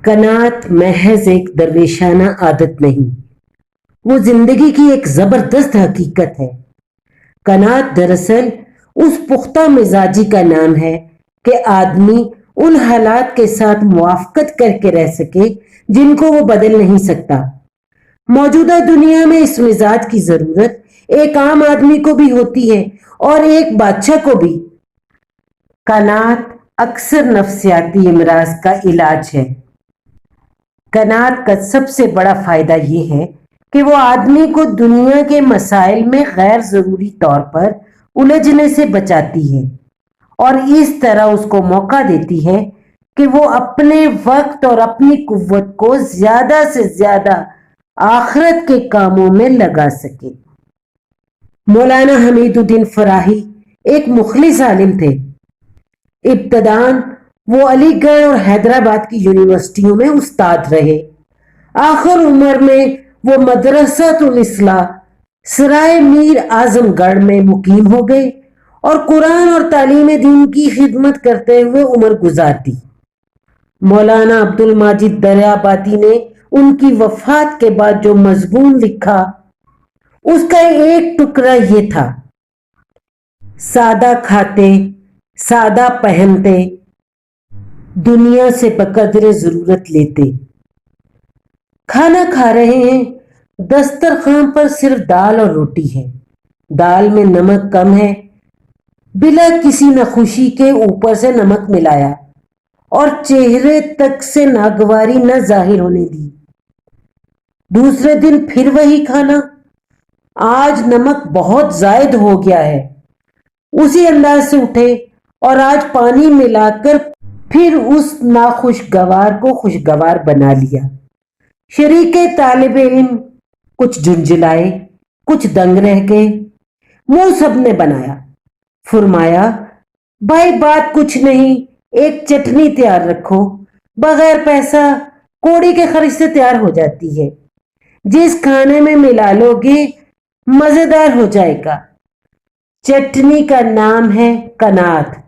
قناعت محض ایک درویشانہ عادت نہیں، وہ زندگی کی ایک زبردست حقیقت ہے۔ قناعت دراصل اس پختہ مزاجی کا نام ہے کہ آدمی ان حالات کے ساتھ موافقت کر کے رہ سکے جن کو وہ بدل نہیں سکتا۔ موجودہ دنیا میں اس مزاج کی ضرورت ایک عام آدمی کو بھی ہوتی ہے اور ایک بادشاہ کو بھی۔ قناعت اکثر نفسیاتی امراض کا علاج ہے۔ قناعت کا سب سے بڑا فائدہ یہ ہے کہ وہ آدمی کو دنیا کے مسائل میں غیر ضروری طور پر الجھنے سے بچاتی ہے اور اس طرح اس کو موقع دیتی ہے کہ وہ اپنے وقت اور اپنی قوت کو زیادہ سے زیادہ آخرت کے کاموں میں لگا سکے۔ مولانا حمید الدین فراہی ایک مخلص عالم تھے۔ ابتداً وہ علی گڑھ اور حیدرآباد کی یونیورسٹیوں میں استاد رہے۔ آخر عمر میں وہ مدرسۃ الاصلاح سرائے میر اعظم گڑھ میں مقیم ہو گئے اور قرآن اور تعلیم دین کی خدمت کرتے ہوئے عمر گزار دی۔ مولانا عبد الماجد دریابادی نے ان کی وفات کے بعد جو مضمون لکھا اس کا ایک ٹکڑا یہ تھا: سادہ کھاتے، سادہ پہنتے، دنیا سے بقدر ضرورت لیتے۔ کھانا کھا رہے ہیں، دسترخوان پر صرف دال اور روٹی ہے، دال میں نمک کم ہے، بلا کسی ناخوشی کے اوپر سے نمک ملایا اور چہرے تک سے ناگواری نہ ظاہر ہونے دی۔ دوسرے دن پھر وہی کھانا، آج نمک بہت زائد ہو گیا ہے، اسی انداز سے اٹھے اور آج پانی ملا کر پھر اس ناخوشگوار کو خوشگوار بنا لیا۔ شریک طالب علم کچھ جھنجھلائے، کچھ دنگ رہ گئے، منہ سب نے بنایا۔ فرمایا، بھائی بات کچھ نہیں، ایک چٹنی تیار رکھو، بغیر پیسہ کوڑی کے خرچ سے تیار ہو جاتی ہے، جس کھانے میں ملا لو گے مزیدار ہو جائے گا۔ چٹنی کا نام ہے قناعت۔